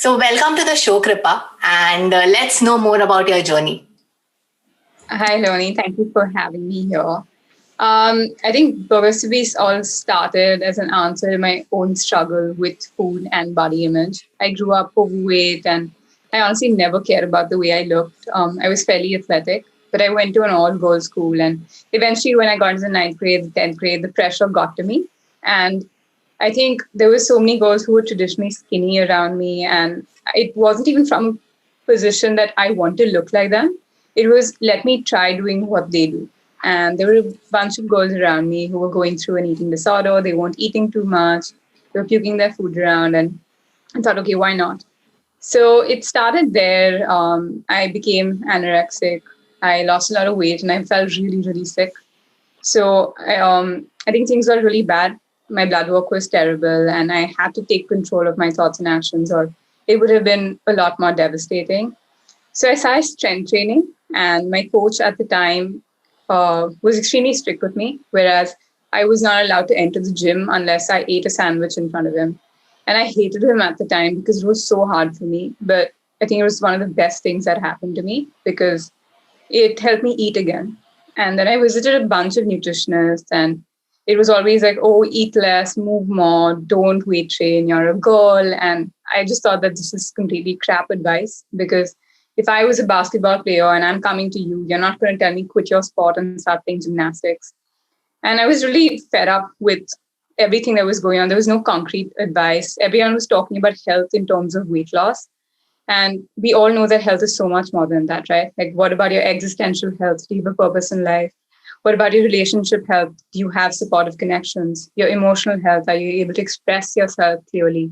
So, welcome to the show, Kripa, and let's know more about your journey. Hi, Loni. Thank you for having me here. I think Burgers to Beast all started as an answer to my own struggle with food and body image. I grew up overweight and I honestly never cared about the way I looked. I was fairly athletic, but I went to an all girls school. And eventually, when I got into the ninth grade, the 10th grade, the pressure got to me. And I think there were so many girls who were traditionally skinny around me. And it wasn't even from a position that I want to look like them. It was, let me try doing what they do. And there were a bunch of girls around me who were going through an eating disorder. They weren't eating too much. They were puking their food around. And I thought, okay, why not? So it started there. I became anorexic. I lost a lot of weight and I felt really, really sick. So I think things got really bad. My blood work was terrible and I had to take control of my thoughts and actions, or it would have been a lot more devastating. So I started strength training, and my coach at the time was extremely strict with me, whereas I was not allowed to enter the gym unless I ate a sandwich in front of him. And I hated him at the time because it was so hard for me. But I think it was one of the best things that happened to me because it helped me eat again. And then I visited a bunch of nutritionists, and it was always like, oh, eat less, move more, don't weight train, you're a girl. And I just thought that this is completely crap advice because if I was a basketball player and I'm coming to you, you're not going to tell me quit your sport and start playing gymnastics. And I was really fed up with everything that was going on. There was no concrete advice. Everyone was talking about health in terms of weight loss. And we all know that health is so much more than that, right? Like, what about your existential health? Do you have a purpose in life? What about your relationship health? Do you have supportive connections? Your emotional health? Are you able to express yourself clearly?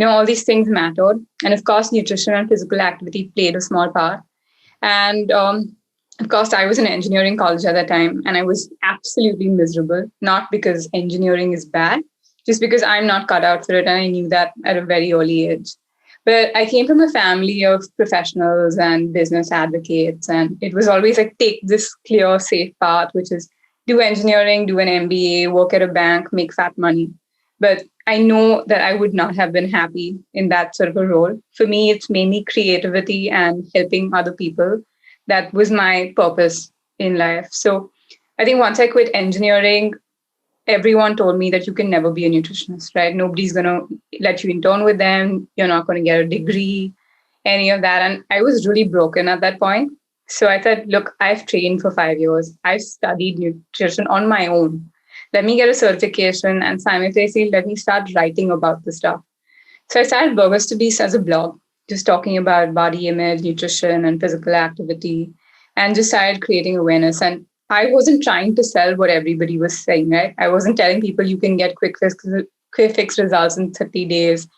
All these things mattered. And of course, nutrition and physical activity played a small part. And of course, I was in engineering college at that time, and I was absolutely miserable, not because engineering is bad, just because I'm not cut out for it. And I knew that at a very early age. But I came from a family of professionals and business advocates, and it was always like, take this clear, safe path, which is do engineering, do an MBA, work at a bank, make fat money. But I know that I would not have been happy in that sort of a role. For me, it's mainly creativity and helping other people. That was my purpose in life. So I think once I quit engineering, everyone told me that you can never be a nutritionist, right? Nobody's going to let you intern with them. You're not going to get a degree, any of that. And I was really broken at that point. So I thought, look, I've trained for 5 years. I've studied nutrition on my own. Let me get a certification and simultaneously let me start writing about the stuff. So I started Burgers to Beast as a blog, just talking about body image, nutrition, and physical activity, and just started creating awareness. And I wasn't trying to sell what everybody was saying, right? I wasn't telling people you can get quick fix results in 30 days.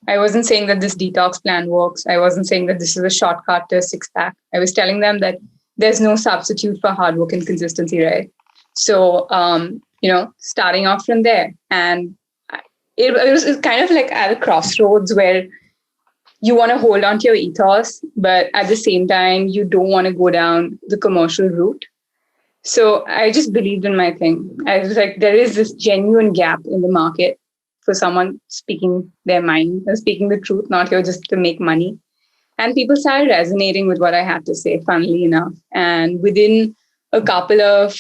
I wasn't saying that this detox plan works. I wasn't saying that this is a shortcut to a six pack. I was telling them that there's no substitute for hard work and consistency, right? So, starting off from there. And it was kind of like at a crossroads where you want to hold on to your ethos, but at the same time, you don't want to go down the commercial route. So I just believed in my thing. I was like, there is this genuine gap in the market for someone speaking their mind and speaking the truth, not here just to make money. And people started resonating with what I had to say, funnily enough. And within a couple of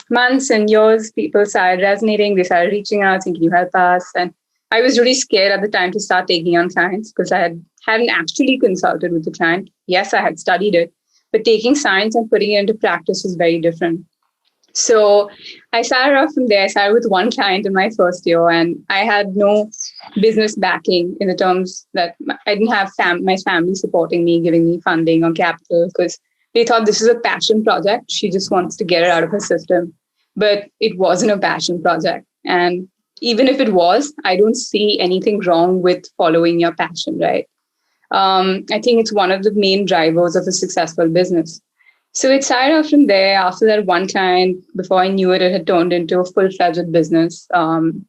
months and years, people started resonating. They started reaching out, saying, can you help us? And I was really scared at the time to start taking on clients because hadn't actually consulted with the client. Yes, I had studied it, but taking science and putting it into practice was very different. So I started off from there. I started with one client in my first year, and I had no business backing in the terms that I didn't have my family supporting me, giving me funding or capital, because they thought this is a passion project. She just wants to get it out of her system. But it wasn't a passion project. And even if it was, I don't see anything wrong with following your passion, right? I think it's one of the main drivers of a successful business. So it started off from there. After that one client, before I knew it, it had turned into a full-fledged business. And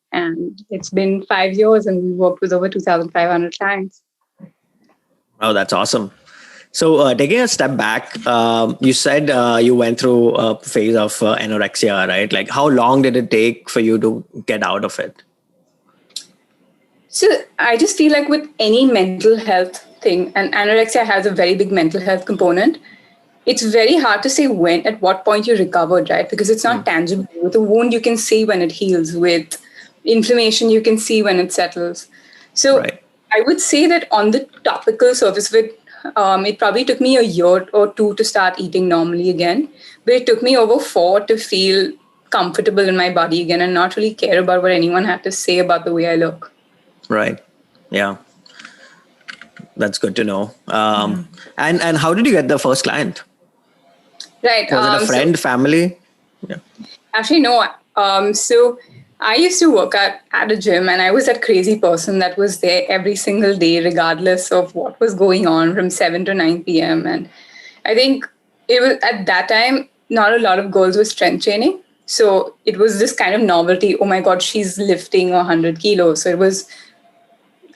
it's been 5 years and we worked with over 2,500 clients. Oh, that's awesome. So taking a step back, you said you went through a phase of anorexia, right? Like how long did it take for you to get out of it? So I just feel like with any mental health thing, and anorexia has a very big mental health component, it's very hard to say when, at what point you recovered, right? Because it's not tangible. With a wound, you can see when it heals. With inflammation, you can see when it settles. So Right. I would say that on the topical surface of it, it probably took me a year or two to start eating normally again. But it took me over 4 to feel comfortable in my body again and not really care about what anyone had to say about the way I look. Right. Yeah. That's good to know. And how did you get the first client? Right. Was it a friend, family? Yeah. Actually, no. So I used to work at a gym, and I was that crazy person that was there every single day, regardless of what was going on from 7 to 9 p.m. And I think it was at that time, not a lot of girls were strength training. So it was this kind of novelty. Oh my God, she's lifting 100 kilos. So it was,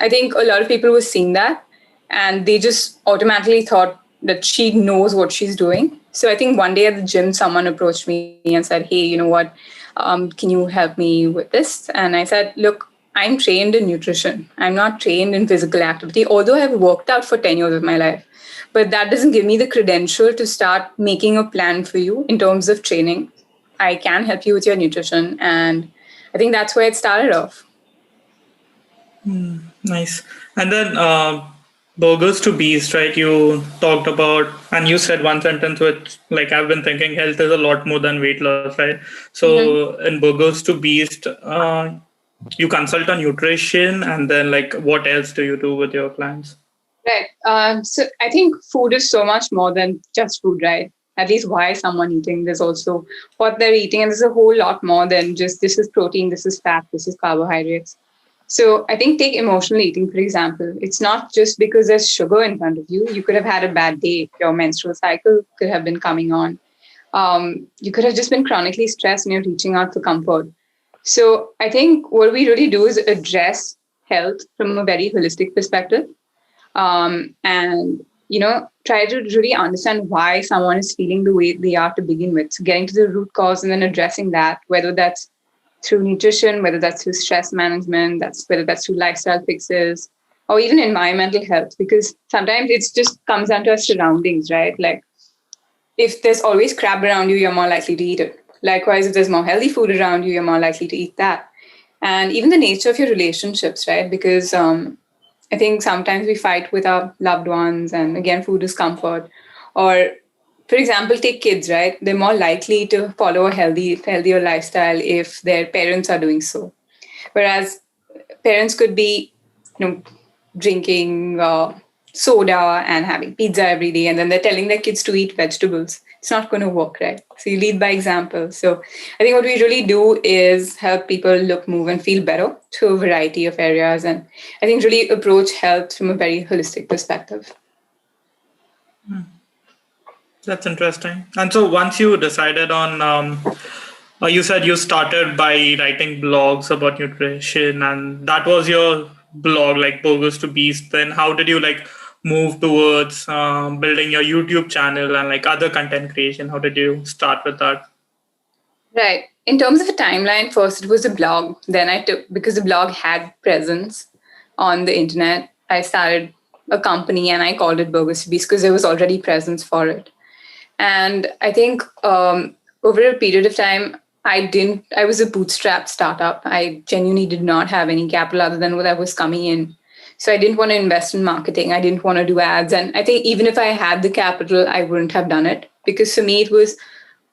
I think a lot of people were seeing that and they just automatically thought that she knows what she's doing. So I think one day at the gym, someone approached me and said, "Hey, you know what? Can you help me with this?" And I said, "Look, I'm trained in nutrition. I'm not trained in physical activity, although I've worked out for 10 years of my life. But that doesn't give me the credential to start making a plan for you in terms of training. I can help you with your nutrition." And I think that's where it started off. Nice. And then burgers to beast, right? You talked about, and you said one sentence which, like, I've been thinking health is a lot more than weight loss, right? So in burgers to beast, you consult on nutrition, and then like what else do you do with your clients? Right. So I think food is so much more than just food, right? At least why is someone eating? There's also what they're eating, and there's a whole lot more than just this is protein, this is fat, this is carbohydrates. So I think take emotional eating, for example. It's not just because there's sugar in front of you. You could have had a bad day. Your menstrual cycle could have been coming on. You could have just been chronically stressed and you're reaching out for comfort. So I think what we really do is address health from a very holistic perspective. And try to really understand why someone is feeling the way they are to begin with. So getting to the root cause and then addressing that, whether that's through nutrition, whether that's through stress management, whether that's through lifestyle fixes, or even environmental health, because sometimes it just comes down to our surroundings, right? Like if there's always crap around you, you're more likely to eat it. Likewise, if there's more healthy food around you, you're more likely to eat that. And even the nature of your relationships, right? Because I think sometimes we fight with our loved ones, and again, food is comfort. Or, for example, take kids, right? They're more likely to follow a healthier lifestyle if their parents are doing so. Whereas parents could be, drinking soda and having pizza every day, and then they're telling their kids to eat vegetables. It's not going to work, right? So you lead by example. So I think what we really do is help people look, move, and feel better through a variety of areas. And I think really approach health from a very holistic perspective. That's interesting. And so once you decided on, you said you started by writing blogs about nutrition, and that was your blog, like Burgers to Beast. Then how did you like move towards building your YouTube channel and like other content creation? How did you start with that? Right. In terms of a timeline, first it was a blog. Then because the blog had presence on the internet, I started a company and I called it Burgers to Beast because there was already presence for it. And I think over a period of time, I was a bootstrapped startup. I genuinely did not have any capital other than what I was coming in. So I didn't want to invest in marketing. I didn't want to do ads. And I think even if I had the capital, I wouldn't have done it because for me, it was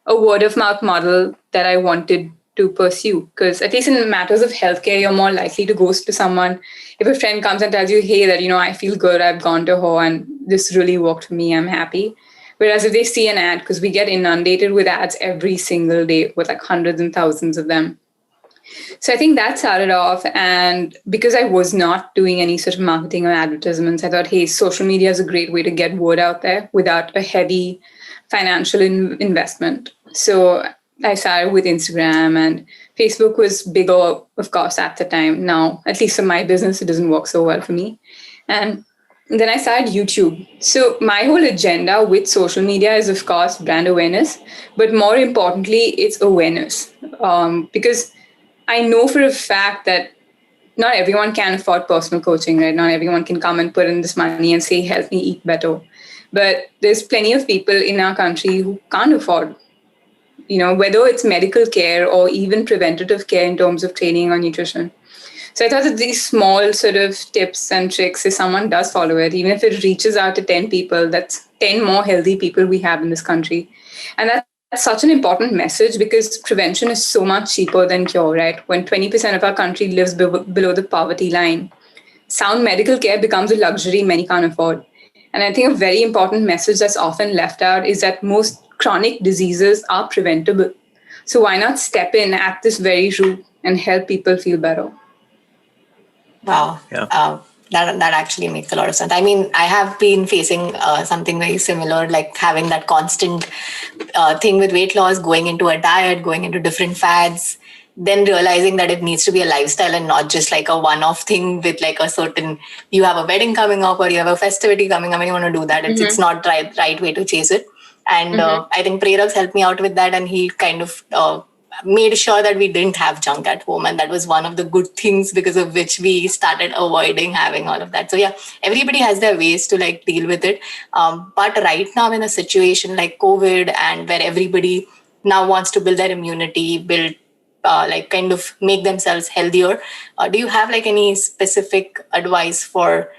a word of mouth model that I wanted to pursue. Because at least in matters of healthcare, you're more likely to go to someone. If a friend comes and tells you, hey, that, I feel good, I've gone to her and this really worked for me, I'm happy. Whereas if they see an ad, because we get inundated with ads every single day with like hundreds and thousands of them. So I think that started off. And because I was not doing any sort of marketing or advertisements, I thought, hey, social media is a great way to get word out there without a heavy financial investment. So I started with Instagram, and Facebook was bigger, of course, at the time. Now, at least for my business, it doesn't work so well for me. And then I started YouTube. So my whole agenda with social media is, of course, brand awareness, but more importantly, it's awareness. Because I know for a fact that not everyone can afford personal coaching, right? Not everyone can come and put in this money and say, help me eat better. But there's plenty of people in our country who can't afford, whether it's medical care or even preventative care in terms of training or nutrition. So I thought that these small sort of tips and tricks, if someone does follow it, even if it reaches out to 10 people, that's 10 more healthy people we have in this country. And that's such an important message because prevention is so much cheaper than cure, right? When 20% of our country lives below the poverty line, sound medical care becomes a luxury many can't afford. And I think a very important message that's often left out is that most chronic diseases are preventable. So why not step in at this very root and help people feel better? Wow. Yeah. That actually makes a lot of sense. I mean, I have been facing something very similar, like having that constant thing with weight loss, going into a diet, going into different fads, then realizing that it needs to be a lifestyle and not just like a one-off thing with like a certain, you have a wedding coming up or you have a festivity coming up and you want to do that. It's not right way to chase it. And I think Preraks helped me out with that, and he kind of made sure that we didn't have junk at home, and that was one of the good things because of which we started avoiding having all of that. So yeah, everybody has their ways to like deal with it, but right now in a situation like COVID and where everybody now wants to build their immunity, build like kind of make themselves healthier, do you have like any specific advice for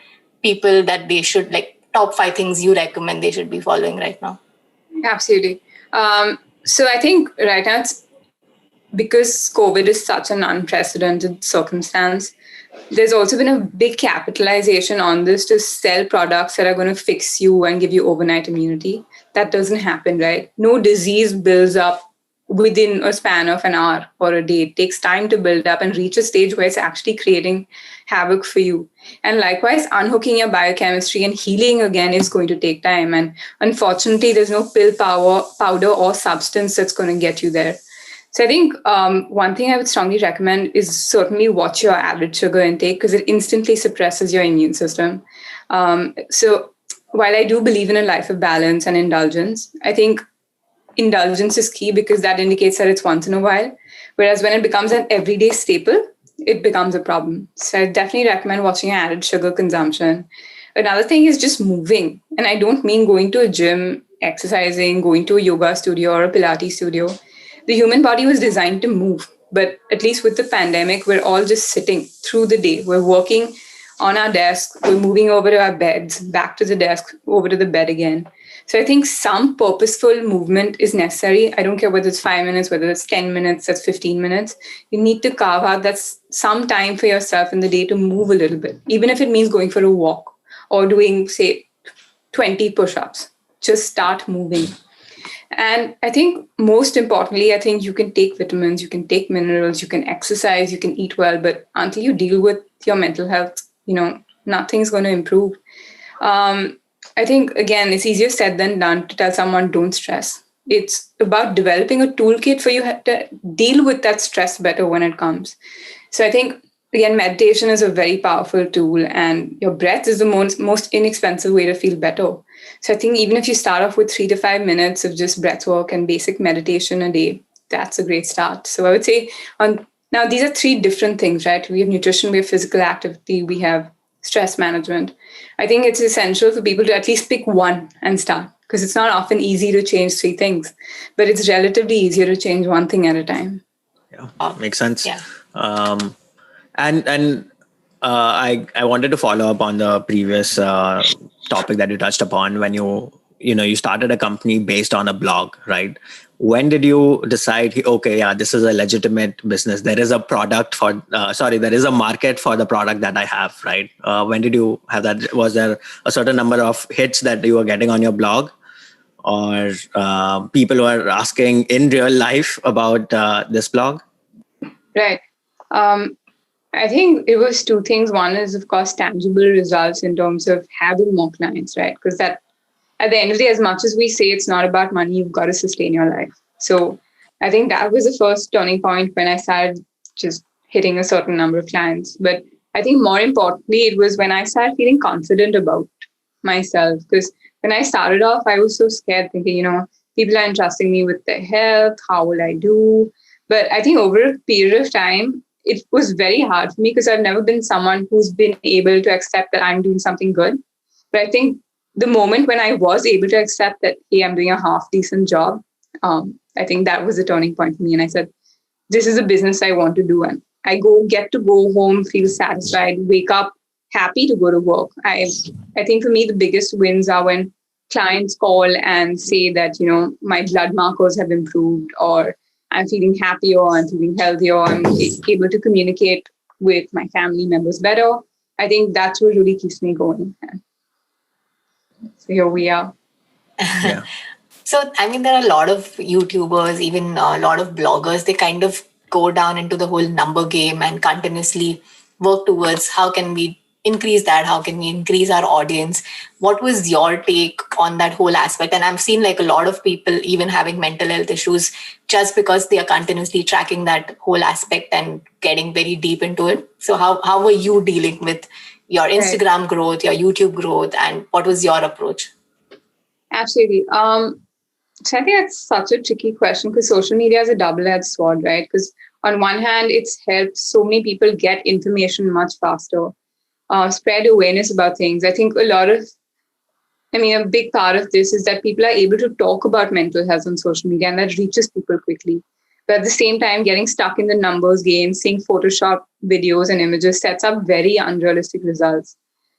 people that they should, like top 5 things you recommend they should be following right now? Absolutely. So I think right now it's because COVID is such an unprecedented circumstance, there's also been a big capitalization on this to sell products that are going to fix you and give you overnight immunity. That doesn't happen, right? No disease builds up within a span of an hour or a day. It takes time to build up and reach a stage where it's actually creating havoc for you. And likewise, unhooking your biochemistry and healing again is going to take time. And unfortunately, there's no pill powder or substance that's going to get you there. So I think one thing I would strongly recommend is certainly watch your average sugar intake because it instantly suppresses your immune system. So while I do believe in a life of balance and indulgence, I think indulgence is key because that indicates that it's once in a while. Whereas when it becomes an everyday staple, it becomes a problem. So I definitely recommend watching your added sugar consumption. Another thing is just moving. And I don't mean going to a gym, exercising, going to a yoga studio or a Pilates studio. The human body was designed to move. But at least with the pandemic, we're all just sitting through the day. We're working on our desk. We're moving over to our beds, back to the desk, over to the bed again. So I think some purposeful movement is necessary. I don't care whether it's 5 minutes, whether it's 10 minutes, that's 15 minutes. You need to carve out that's some time for yourself in the day to move a little bit, even if it means going for a walk or doing, say, 20 push-ups. Just start moving. And I think most importantly, I think you can take vitamins, you can take minerals, you can exercise, you can eat well, but until you deal with your mental health, nothing's going to improve. I think, again, it's easier said than done to tell someone don't stress. It's about developing a toolkit for you to deal with that stress better when it comes. So I think, again, meditation is a very powerful tool, and your breath is the most inexpensive way to feel better. So I think even if you start off with 3 to 5 minutes of just breath work and basic meditation a day, that's a great start. So I would say now these are 3 different things, right? We have nutrition, we have physical activity, we have stress management. I think it's essential for people to at least pick one and start because it's not often easy to change 3 things, but it's relatively easier to change one thing at a time. Yeah, makes sense. Yeah. And I wanted to follow up on the previous topic that you touched upon when you started a company based on a blog, right? When did you decide, okay, yeah, this is a legitimate business. There is a there is a market for the product that I have, right? When did you have that? Was there a certain number of hits that you were getting on your blog, or people were asking in real life about this blog? Right. I think it was 2 things. One is, of course, tangible results in terms of having more clients, right? Because that, at the end of the day, as much as we say it's not about money, you've got to sustain your life. So I think that was the first turning point when I started just hitting a certain number of clients. But I think more importantly, it was when I started feeling confident about myself. Because when I started off, I was so scared thinking, people are entrusting me with their health. How will I do? But I think over a period of time, it was very hard for me because I've never been someone who's been able to accept that I'm doing something good. But I think the moment when I was able to accept that, hey, I'm doing a half decent job, I think that was a turning point for me. And I said, this is a business I want to do. And I get to go home, feel satisfied, wake up happy to go to work. I think for me, the biggest wins are when clients call and say that, my blood markers have improved, or I'm feeling happier, I'm feeling healthier, I'm able to communicate with my family members better. I think that's what really keeps me going. So here we are. Yeah. So, I mean, there are a lot of YouTubers, even a lot of bloggers, they kind of go down into the whole number game and continuously work towards how can we increase that? How can we increase our audience? What was your take on that whole aspect? And I've seen like a lot of people even having mental health issues just because they are continuously tracking that whole aspect and getting very deep into it. So how were you dealing with your Instagram growth, your YouTube growth, and what was your approach? Absolutely. So I think that's such a tricky question because social media is a double-edged sword, right? Because on one hand, it's helped so many people get information much faster, spread awareness about things. I think a big part of this is that people are able to talk about mental health on social media, and that reaches people quickly. But at the same time, getting stuck in the numbers game, seeing Photoshop videos and images sets up very unrealistic results.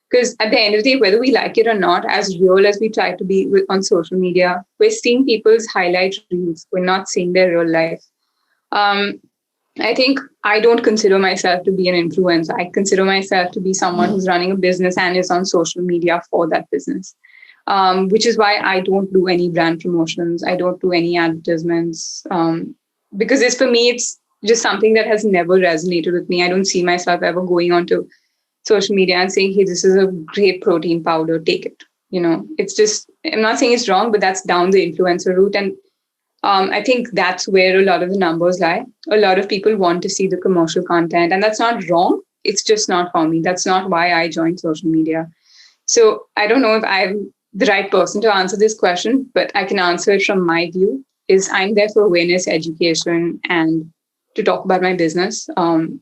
Because at the end of the day, whether we like it or not, as real as we try to be on social media, we're seeing people's highlight reels. We're not seeing their real life. I think I don't consider myself to be an influencer. I consider myself to be someone who's running a business and is on social media for that business, which is why I don't do any brand promotions. I don't do any advertisements because for me, it's just something that has never resonated with me. I don't see myself ever going on to social media and saying, hey, this is a great protein powder, take it. It's just, I'm not saying it's wrong, but that's down the influencer route. And I think that's where a lot of the numbers lie. A lot of people want to see the commercial content, and that's not wrong. It's just not for me. That's not why I joined social media. So I don't know if I'm the right person to answer this question, but I can answer it from my view is I'm there for awareness, education, and to talk about my business. And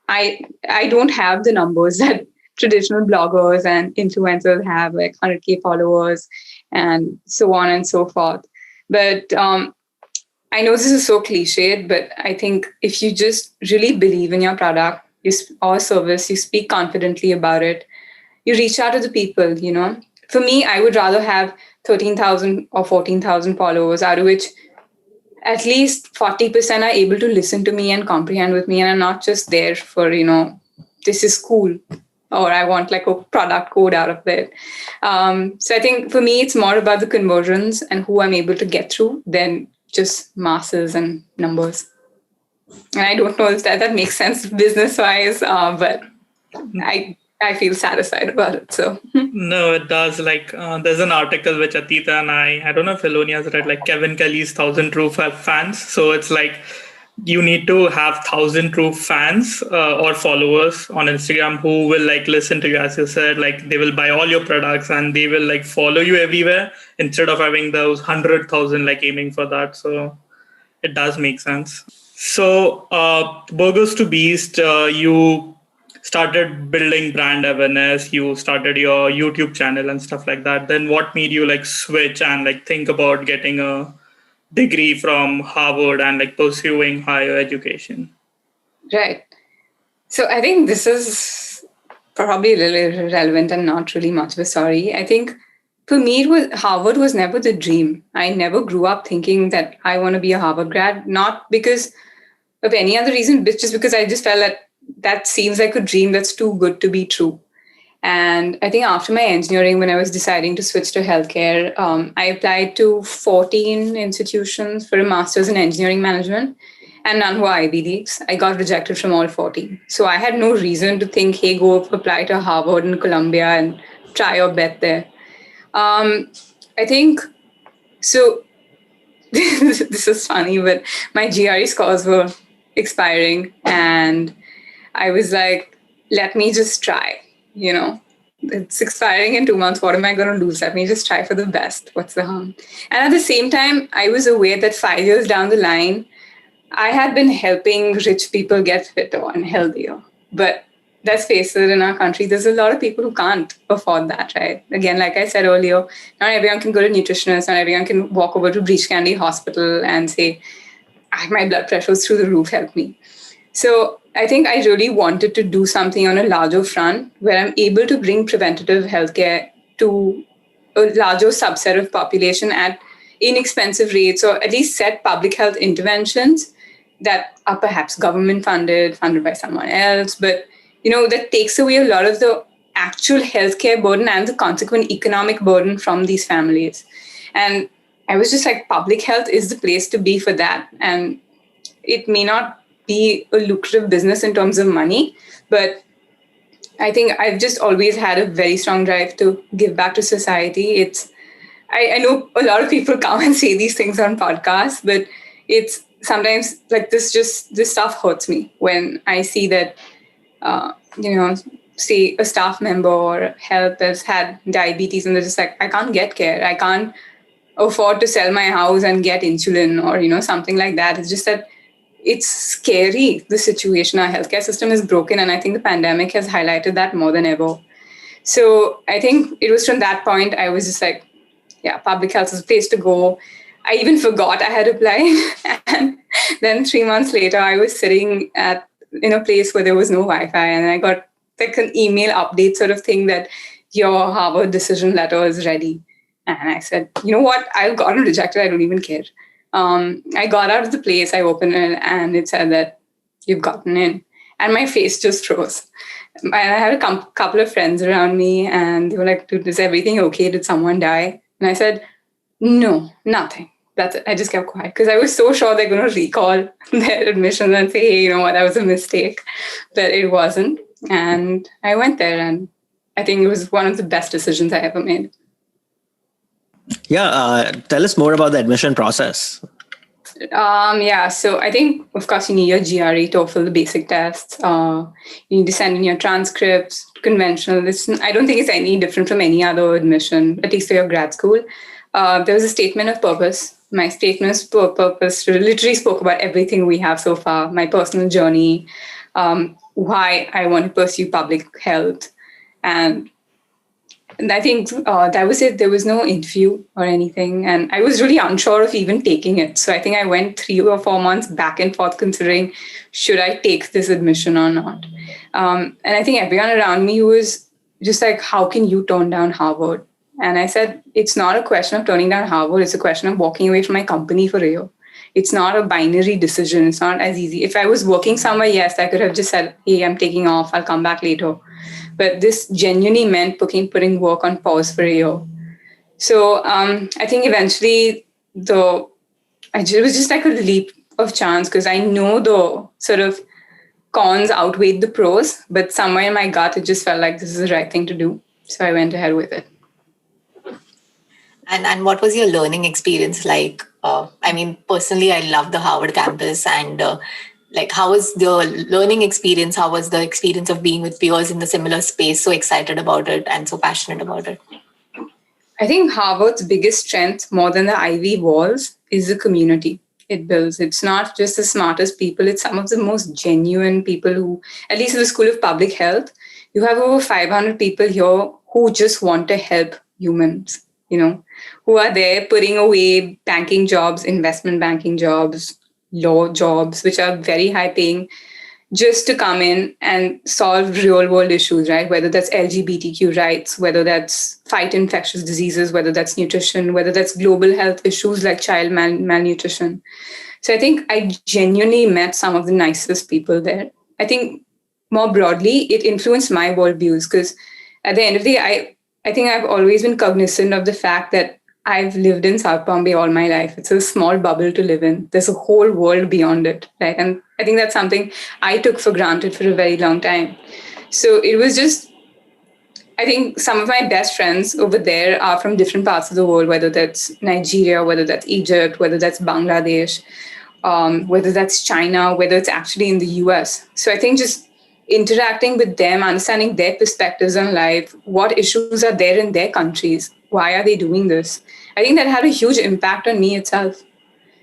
I don't have the numbers that traditional bloggers and influencers have, like 100K followers and so on and so forth. But I know this is so cliched, but I think if you just really believe in your product or service, you speak confidently about it, you reach out to the people, For me, I would rather have 13,000 or 14,000 followers, out of which at least 40% are able to listen to me and comprehend with me and are not just there for, this is cool or I want like a product code out of it. So I think for me, it's more about the conversions and who I'm able to get through than just masses and numbers. And I don't know if that makes sense business-wise, but I feel satisfied about it. So no, it does. Like there's an article which Atita and I don't know if Eloni has read, like Kevin Kelly's 1,000 True Fans. So it's like you need to have 1,000 true fans or followers on Instagram who will like listen to you, as you said, like they will buy all your products and they will like follow you everywhere instead of having those 100,000 like aiming for that. So it does make sense. So Burgers to Beast, you started building brand awareness, you started your YouTube channel and stuff like that. Then what made you like switch and like think about getting a degree from Harvard and like pursuing higher education? Right. So I think this is probably a little irrelevant and not really much of a story. I think for me, Harvard was never the dream. I never grew up thinking that I want to be a Harvard grad, not because of any other reason, but just because I just felt that seems like a dream that's too good to be true. And I think after my engineering, when I was deciding to switch to healthcare, I applied to 14 institutions for a master's in engineering management, and none were Ivy Leagues. I got rejected from all 14. So I had no reason to think, hey, go apply to Harvard and Columbia and try your bet there. I think, so this is funny, but my GRE scores were expiring and I was like, let me just try, it's expiring in 2 months. What am I going to lose? Let me just try for the best. What's the harm? And at the same time, I was aware that 5 years down the line, I had been helping rich people get fitter and healthier. But let's face it, in our country, there's a lot of people who can't afford that, right? Again, like I said earlier, not everyone can go to a nutritionist, not everyone can walk over to Breach Candy Hospital and say, my blood pressure is through the roof, help me. So I think I really wanted to do something on a larger front where I'm able to bring preventative healthcare to a larger subset of population at inexpensive rates, or at least set public health interventions that are perhaps government funded by someone else, but that takes away a lot of the actual healthcare burden and the consequent economic burden from these families. And I was just like, public health is the place to be for that. And it may not be a lucrative business in terms of money, but I think I've just always had a very strong drive to give back to society. I know a lot of people come and say these things on podcasts, but it's sometimes like this stuff hurts me when I see that, say a staff member or help has had diabetes and they're just like, I can't get care. I can't afford to sell my house and get insulin or, something like that. It's just that it's scary, the situation. Our healthcare system is broken. And I think the pandemic has highlighted that more than ever. So I think it was from that point, I was just like, yeah, public health is a place to go. I even forgot I had applied. And then 3 months later, I was sitting in a place where there was no Wi-Fi. And I got like an email update sort of thing that your Harvard decision letter is ready. And I said, you know what? I've gotten rejected. I don't even care. I got out of the place. I opened it and it said that you've gotten in. And my face just froze. I had a couple of friends around me and they were like, dude, is everything okay? Did someone die? And I said, no, nothing. That's it. I just kept quiet because I was so sure they're going to recall their admission and say, hey, you know what, that was a mistake. But it wasn't. And I went there and I think it was one of the best decisions I ever made. Yeah. Tell us more about the admission process. So I think, of course, you need your GRE, TOEFL, the basic tests. You need to send in your transcripts, conventional. I don't think it's any different from any other admission, at least for your grad school. There was a statement of purpose. My statement of purpose literally spoke about everything we have so far, my personal journey, why I want to pursue public health. And I think that was it. There was no interview or anything. And I was really unsure of even taking it. So I think I went 3 or 4 months back and forth considering, should I take this admission or not? And I think everyone around me was just like, how can you turn down Harvard? And I said, it's not a question of turning down Harvard. It's a question of walking away from my company for a year. It's not a binary decision. It's not as easy. If I was working somewhere, yes, I could have just said, hey, I'm taking off. I'll come back later. But this genuinely meant putting work on pause for a year. So I think eventually it was just like a leap of chance because I know the sort of cons outweighed the pros, but somewhere in my gut, it just felt like this is the right thing to do. So I went ahead with it. And what was your learning experience like? Personally, I love the Harvard campus and how was the learning experience? How was the experience of being with peers in the similar space, so excited about it and so passionate about it? I think Harvard's biggest strength, more than the Ivy walls, is the community it builds. It's not just the smartest people, it's some of the most genuine people who, at least in the School of Public Health, you have over 500 people here who just want to help humans, who are there putting away banking jobs, investment banking jobs, law jobs, which are very high paying, just to come in and solve real world issues, right? Whether that's LGBTQ rights, whether that's fight infectious diseases, whether that's nutrition, whether that's global health issues like child malnutrition. So I think I genuinely met some of the nicest people there. I think more broadly, it influenced my worldviews because at the end of the day, I think I've always been cognizant of the fact that I've lived in South Bombay all my life. It's a small bubble to live in. There's a whole world beyond it, right? And I think that's something I took for granted for a very long time. So it was just, I think some of my best friends over there are from different parts of the world, whether that's Nigeria, whether that's Egypt, whether that's Bangladesh, whether that's China, whether it's actually in the US. So I think just interacting with them, understanding their perspectives on life, what issues are there in their countries, why are they doing this? I think that had a huge impact on me itself.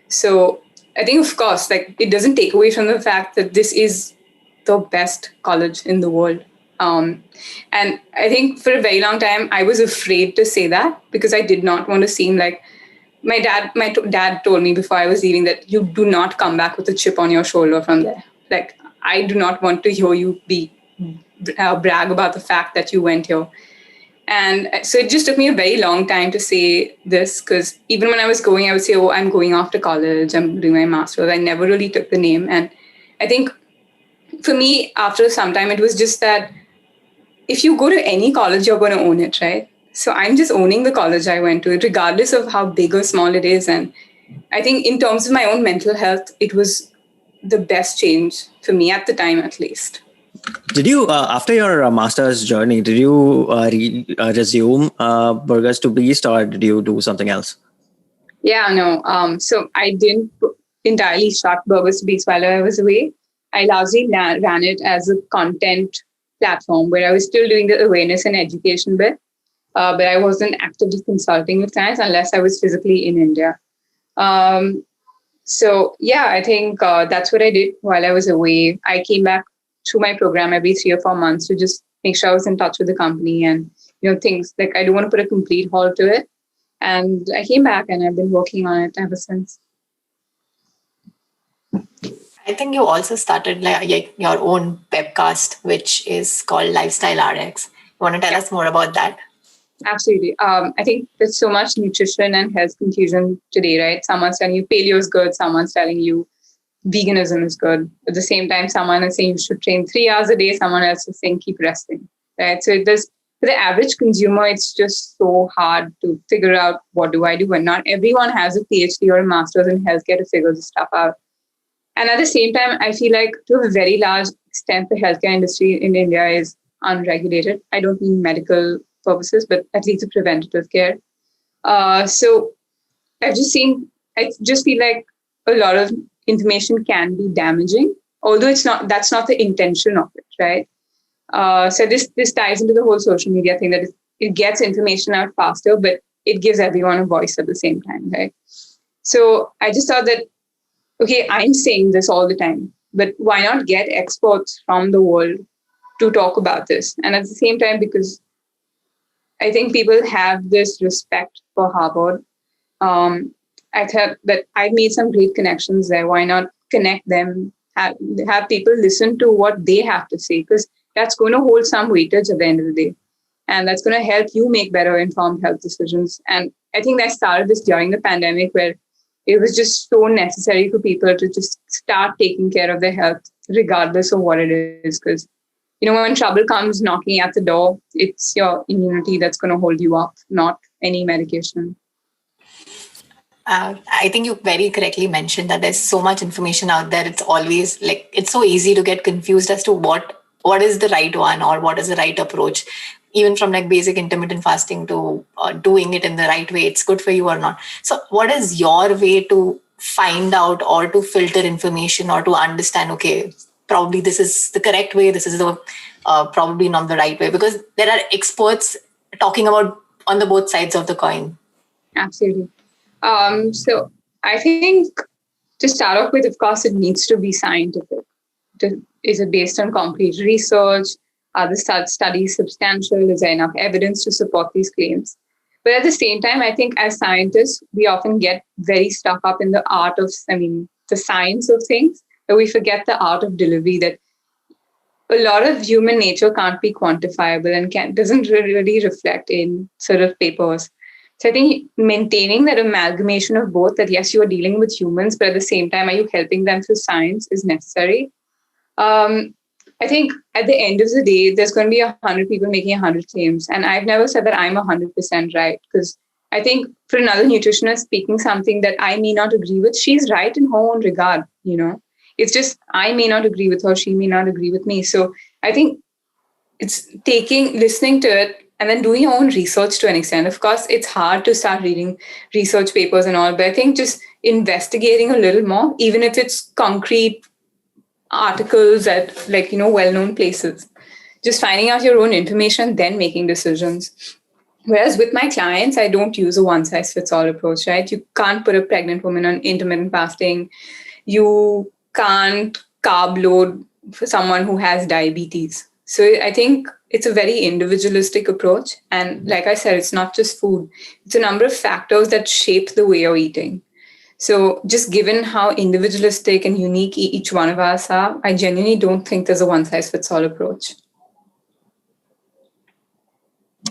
So I think, of course, like it doesn't take away from the fact that this is the best college in the world. And I think for a very long time, I was afraid to say that because I did not want to seem like my dad told me before I was leaving that you do not come back with a chip on your shoulder from there. Like, I do not want to hear you brag about the fact that you went here. And so it just took me a very long time to say this because even when I was going, I would say, oh, I'm going off to college, I'm doing my master's. I never really took the name. And I think for me, after some time, it was just that if you go to any college, you're going to own it, right? So I'm just owning the college I went to, regardless of how big or small it is. And I think in terms of my own mental health, it was the best change for me at the time, at least. Did you, after your master's journey, did you resume Burgers to Beast, or did you do something else? Yeah, no. So I didn't entirely shut Burgers to Beats while I was away. I largely ran it as a content platform where I was still doing the awareness and education bit, but I wasn't actively consulting with clients unless I was physically in India. So yeah, I think that's what I did while I was away. I came back through my program every 3 or 4 months to just make sure I was in touch with the company and things like I don't want to put a complete halt to it. And I came back and I've been working on it ever since. I think you also started like your own webcast, which is called Lifestyle RX. You want to tell us more about that? Absolutely. I think there's so much nutrition and health confusion today, right? Someone's telling you paleo is good. Someone's telling you veganism is good. At the same time, someone is saying you should train 3 hours a day. Someone else is saying keep resting, right? So for the average consumer, it's just so hard to figure out what do I do. And not everyone has a PhD or a master's in healthcare to figure this stuff out. And at the same time, I feel like to a very large extent, the healthcare industry in India is unregulated. I don't mean medical purposes, but at least the preventative care. So I just feel like a lot of information can be damaging, although that's not the intention of it, right? So this ties into the whole social media thing that it gets information out faster, but it gives everyone a voice at the same time, right? So I just thought that, okay, I'm saying this all the time, but why not get experts from the world to talk about this? And at the same time, because I think people have this respect for Harvard, I thought that I've made some great connections there. Why not connect them, have people listen to what they have to say? Because that's going to hold some weightage at the end of the day. And that's going to help you make better informed health decisions. And I think I started this during the pandemic where it was just so necessary for people to just start taking care of their health, regardless of what it is. Because, when trouble comes knocking at the door, it's your immunity that's going to hold you up, not any medication. I think you very correctly mentioned that there's so much information out there. It's always like, it's so easy to get confused as to what is the right one or what is the right approach, even from like basic intermittent fasting to doing it in the right way. It's good for you or not. So what is your way to find out or to filter information or to understand, okay, probably this is the correct way, this is the probably not the right way, because there are experts talking about on the both sides of the coin. Absolutely. So I think to start off with, of course, it needs to be scientific. Is it based on concrete research? Are the studies substantial? Is there enough evidence to support these claims? But at the same time, I think as scientists, we often get very stuck up in the the science of things, that we forget the art of delivery, that a lot of human nature can't be quantifiable and doesn't really reflect in sort of papers. So I think maintaining that amalgamation of both, that yes, you are dealing with humans, but at the same time, are you helping them through science, is necessary. I think at the end of the day, there's going to be 100 people making 100 claims. And I've never said that I'm 100% right, because I think for another nutritionist speaking something that I may not agree with, she's right in her own regard, It's just I may not agree with her, she may not agree with me. So I think it's listening to it, and then doing your own research to an extent. Of course, it's hard to start reading research papers and all, but I think just investigating a little more, even if it's concrete articles at well-known places, just finding out your own information, then making decisions. Whereas with my clients, I don't use a one size fits all approach, right? You can't put a pregnant woman on intermittent fasting. You can't carb load for someone who has diabetes. So I think it's a very individualistic approach. And like I said, it's not just food, it's a number of factors that shape the way you're eating. So just given how individualistic and unique each one of us are, I genuinely don't think there's a one size fits all approach.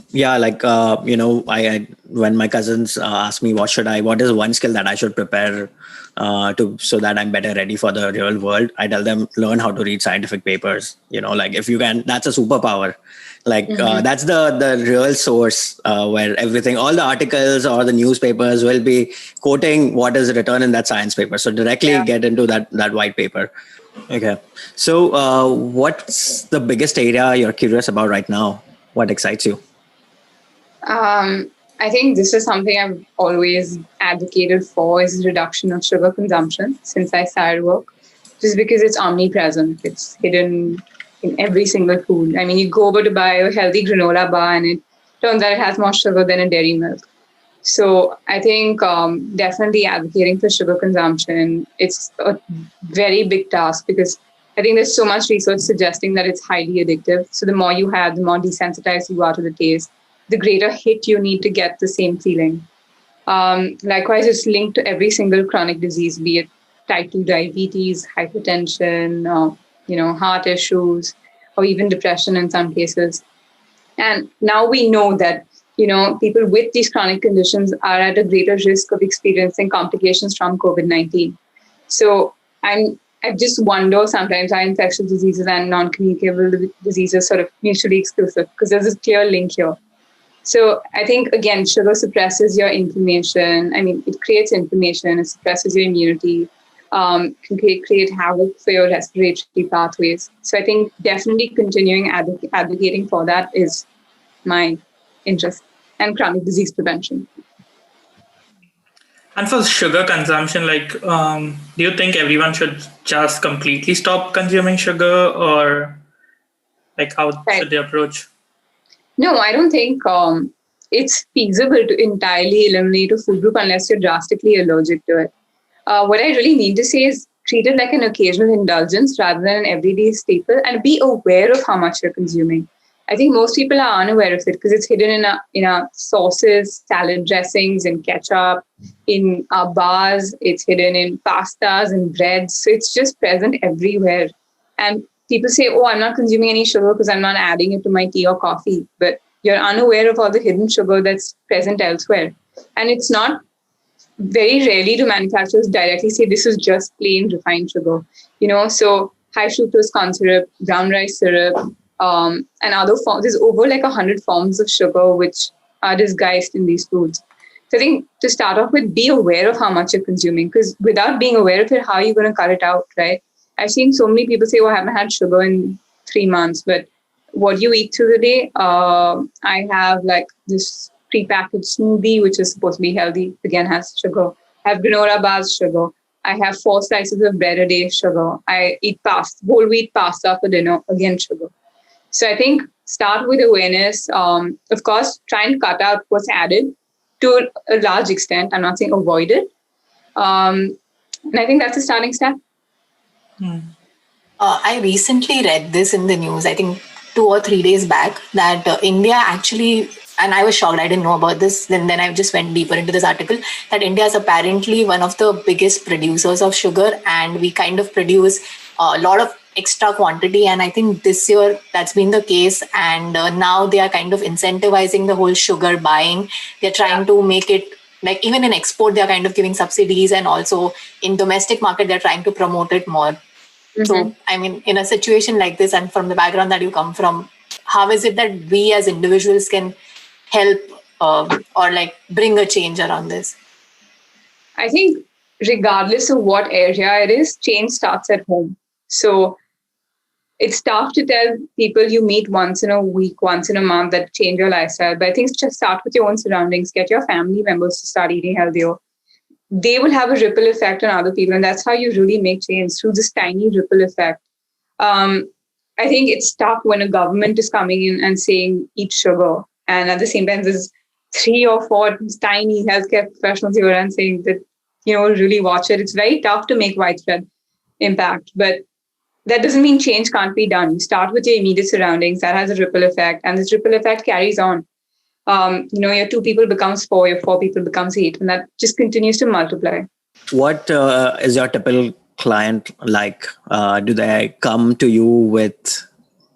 Yeah, like I when my cousins ask me what is one skill that I should prepare to so that I'm better ready for the real world, I tell them learn how to read scientific papers. Like if you can, that's a superpower. Like that's the real source where everything, all the articles or the newspapers will be quoting what is written in that science paper. So directly get into that white paper. Okay, so what's the biggest area you're curious about right now? What excites you? I think this is something I've always advocated for is reduction of sugar consumption since I started work, just because it's omnipresent. It's hidden in every single food. I mean, you go over to buy a healthy granola bar and it turns out it has more sugar than a dairy milk. So I think definitely advocating for sugar consumption, it's a very big task because I think there's so much research suggesting that it's highly addictive. So the more you have, the more desensitized you are to the taste, the greater hit you need to get the same feeling. Likewise, it's linked to every single chronic disease, be it type 2 diabetes, hypertension, heart issues, or even depression in some cases. And now we know that, people with these chronic conditions are at a greater risk of experiencing complications from COVID-19. So I just wonder sometimes are infectious diseases and non-communicable diseases sort of mutually exclusive because there's a clear link here. So I think, again, sugar suppresses your inflammation. I mean, it creates inflammation, it suppresses your immunity, can create havoc for your respiratory pathways. So I think definitely continuing advocating for that is my interest, and chronic disease prevention. And for sugar consumption, do you think everyone should just completely stop consuming sugar, or like how should they approach? No, I don't think it's feasible to entirely eliminate a food group unless you're drastically allergic to it. What I really need to say is treat it like an occasional indulgence rather than an everyday staple, and be aware of how much you're consuming. I think most people are unaware of it because it's hidden in our sauces, salad dressings, in ketchup, in our bars. It's hidden in pastas and breads. So it's just present everywhere. And people say, "Oh, I'm not consuming any sugar because I'm not adding it to my tea or coffee." But you're unaware of all the hidden sugar that's present elsewhere. And it's not very rarely do manufacturers directly say this is just plain refined sugar. So high fructose corn syrup, brown rice syrup, and other forms. There's over like 100 forms of sugar which are disguised in these foods. So I think to start off with, be aware of how much you're consuming, because without being aware of it, how are you going to cut it out, right? I've seen so many people say, "Oh, I haven't had sugar in 3 months," but what do you eat through the day? I have like this prepackaged smoothie, which is supposed to be healthy, again has sugar. I have granola bars, sugar. I have 4 slices of bread a day, sugar. I eat whole wheat pasta for dinner, again sugar. So I think start with awareness. Of course, try and cut out what's added to a large extent. I'm not saying avoid it. And I think that's a starting step. I recently read this in the news, I think 2 or 3 days back, that India actually, and I was shocked, I didn't know about this. Then I just went deeper into this article, that India is apparently one of the biggest producers of sugar, and we kind of produce a lot of extra quantity. And I think this year that's been the case. And now they are kind of incentivizing the whole sugar buying. They're trying to make it, like even in export, they're kind of giving subsidies, and also in domestic market, they're trying to promote it more. Mm-hmm. So, I mean, in a situation like this, and from the background that you come from, how is it that we as individuals can help or like bring a change around this? I think regardless of what area it is, change starts at home. So it's tough to tell people you meet once in a week, once in a month that change your lifestyle. But I think just start with your own surroundings, get your family members to start eating healthier. They will have a ripple effect on other people. And that's how you really make change, through this tiny ripple effect. I think it's tough when a government is coming in and saying, eat sugar. And at the same time, there's 3 or 4 tiny healthcare professionals here and saying that, really watch it. It's very tough to make widespread impact, but that doesn't mean change can't be done. You start with your immediate surroundings, that has a ripple effect, and this ripple effect carries on. Your 2 people becomes 4, your 4 people becomes 8, and that just continues to multiply. What is your typical client like? Do they come to you with,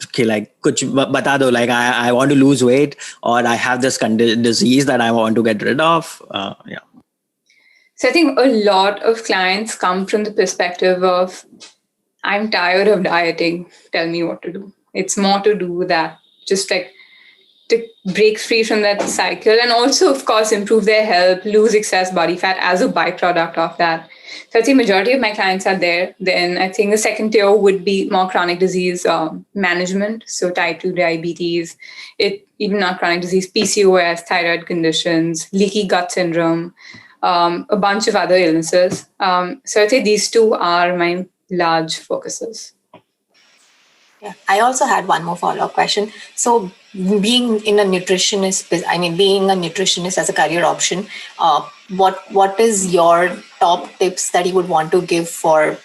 okay, like, kuch bata do, like I want to lose weight, or I have this disease that I want to get rid of? Yeah. So I think a lot of clients come from the perspective of, I'm tired of dieting. Tell me what to do. It's more to do with that. Just like to break free from that cycle, and also, of course, improve their health, lose excess body fat as a byproduct of that. So I think majority of my clients are there. Then I think the second tier would be more chronic disease management. So type 2 diabetes, even not chronic disease, PCOS, thyroid conditions, leaky gut syndrome, a bunch of other illnesses. So I'd say these 2 are my large focuses. Yeah. I also had one more follow-up question. So being a nutritionist as a career option, what is your top tips that you would want to give for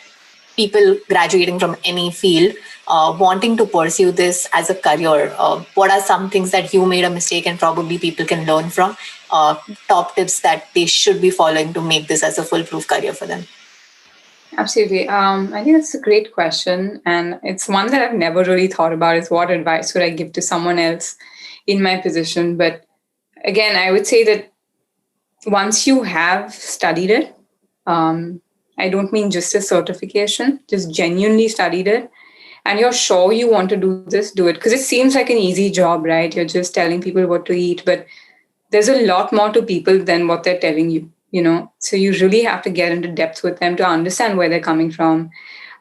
people graduating from any field, wanting to pursue this as a career? What are some things that you made a mistake and probably people can learn from? Top tips that they should be following to make this as a foolproof career for them? Absolutely. I think that's a great question. And it's one that I've never really thought about, is what advice would I give to someone else in my position? But again, I would say that once you have studied it, I don't mean just a certification, just genuinely studied it, and you're sure you want to do this, do it. Because it seems like an easy job, right? You're just telling people what to eat, but there's a lot more to people than what they're telling you. So you really have to get into depth with them to understand where they're coming from.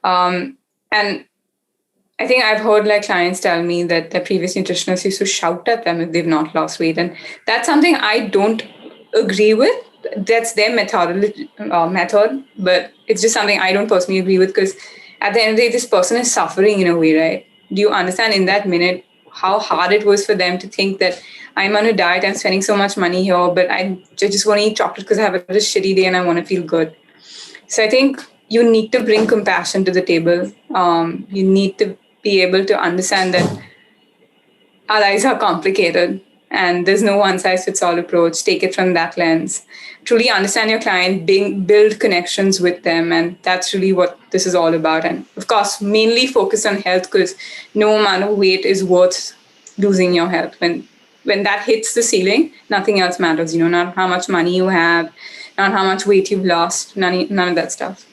And I think I've heard like clients tell me that their previous nutritionist used to shout at them if they've not lost weight. And that's something I don't agree with. That's their method, but it's just something I don't personally agree with, because at the end of the day, this person is suffering in a way, right? Do you understand in that minute how hard it was for them to think that I'm on a diet, I'm spending so much money here, but I just want to eat chocolate because I have a shitty day and I want to feel good. So I think you need to bring compassion to the table. You need to be able to understand that our lives are complicated and there's no one-size-fits-all approach. Take it from that lens. Truly understand your client, build connections with them, and that's really what this is all about. And of course, mainly focus on health, because no amount of weight is worth losing your health. When that hits the ceiling, nothing else matters. Not how much money you have, not how much weight you've lost, none of that stuff.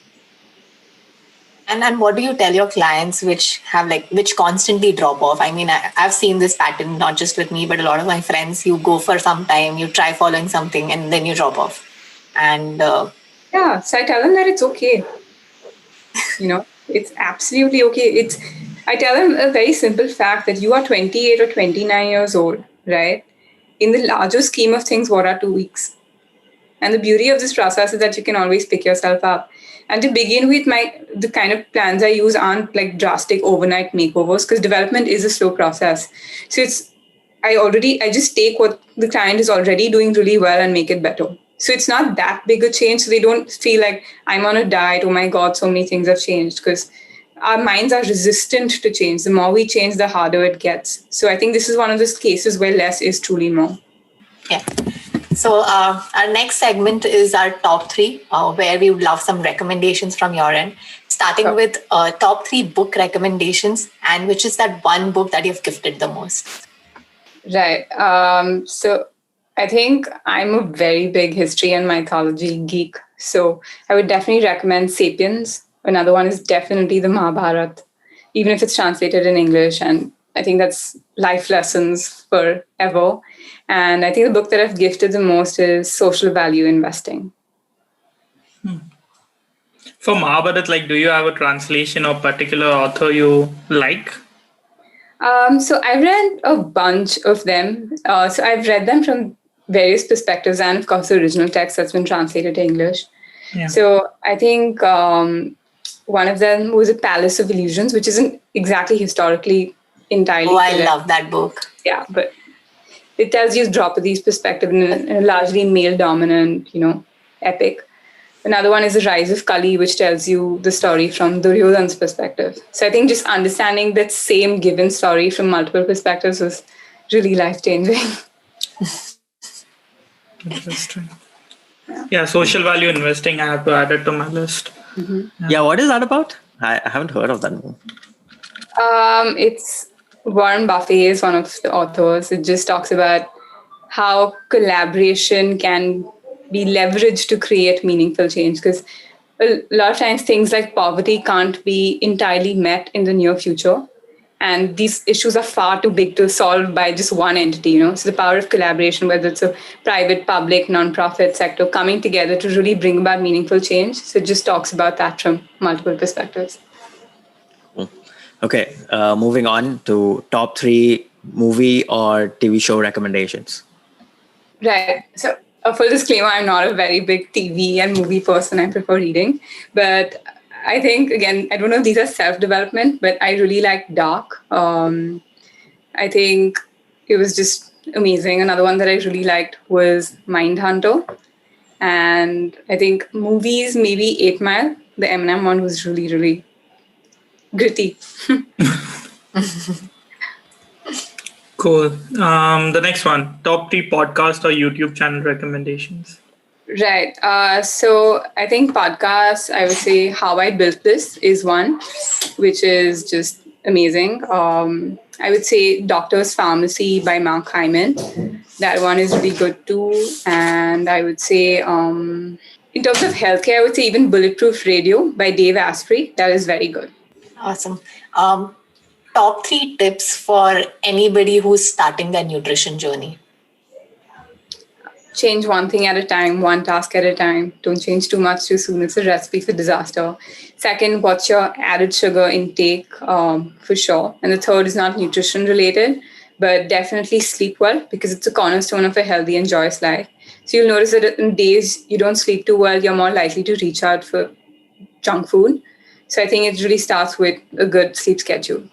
And what do you tell your clients which constantly drop off? I mean, I've seen this pattern, not just with me, but a lot of my friends. You go for some time, you try following something, and then you drop off. And so I tell them that it's okay. It's absolutely okay. I tell them a very simple fact that you are 28 or 29 years old, right? In the larger scheme of things, what are 2 weeks? And the beauty of this process is that you can always pick yourself up. And to begin with, the kind of plans I use aren't like drastic overnight makeovers, because development is a slow process. So I just take what the client is already doing really well and make it better. So it's not that big a change. So they don't feel like I'm on a diet. Oh my God, so many things have changed, because our minds are resistant to change. The more we change, the harder it gets. So I think this is one of those cases where less is truly more. Yeah. So our next segment is our top 3, where we would love some recommendations from your end, starting with top 3 book recommendations, and which is that one book that you've gifted the most. Right. So I think I'm a very big history and mythology geek. So I would definitely recommend Sapiens. Another one is definitely the Mahabharata, even if it's translated in English. And I think that's life lessons forever. And I think the book that I've gifted the most is Social Value Investing. For Mahabharata, do you have a translation or particular author you like? So I've read a bunch of them. So I've read them from various perspectives, and of course the original text that's been translated to English. Yeah. So I think one of them was A Palace of Illusions, which isn't exactly historically entirely correct. I love that book. Yeah, but it tells you Draupadi's perspective in a largely male-dominant, epic. Another one is The Rise of Kali, which tells you the story from Duryodhan's perspective. So I think just understanding that same given story from multiple perspectives was really life-changing. Interesting. Yeah, social value investing. I have to add it to my list. Yeah, what is that about? I haven't heard of that movie. It's Warren Buffett is one of the authors. It just talks about how collaboration can be leveraged to create meaningful change. Because a lot of times things like poverty can't be entirely met in the near future. And these issues are far too big to solve by just one entity, So the power of collaboration, whether it's a private, public, non-profit sector, coming together to really bring about meaningful change. So it just talks about that from multiple perspectives. Okay, moving on to top 3 movie or TV show recommendations. Right. So, a full disclaimer, I'm not a very big TV and movie person. I prefer reading. But I think, again, I don't know if these are self-development, but I really like Dark. I think it was just amazing. Another one that I really liked was Mindhunter. And I think movies, maybe 8 Mile. The Eminem one was really, really gritty. Cool. The next one, top 3 podcast or YouTube channel recommendations. Right. So I think podcasts, I would say How I Built This is one, which is just amazing. I would say Doctor's Pharmacy by Mark Hyman. That one is really good too. And I would say, in terms of healthcare, I would say even Bulletproof Radio by Dave Asprey. That is very good. Awesome. Top 3 tips for anybody who's starting their nutrition journey. Change one thing at a time, one task at a time. Don't change too much too soon. It's a recipe for disaster. Second, watch your added sugar intake for sure. And the third is not nutrition related, but definitely sleep well because it's a cornerstone of a healthy and joyous life. So you'll notice that in days you don't sleep too well, you're more likely to reach out for junk food. So I think it really starts with a good sleep schedule.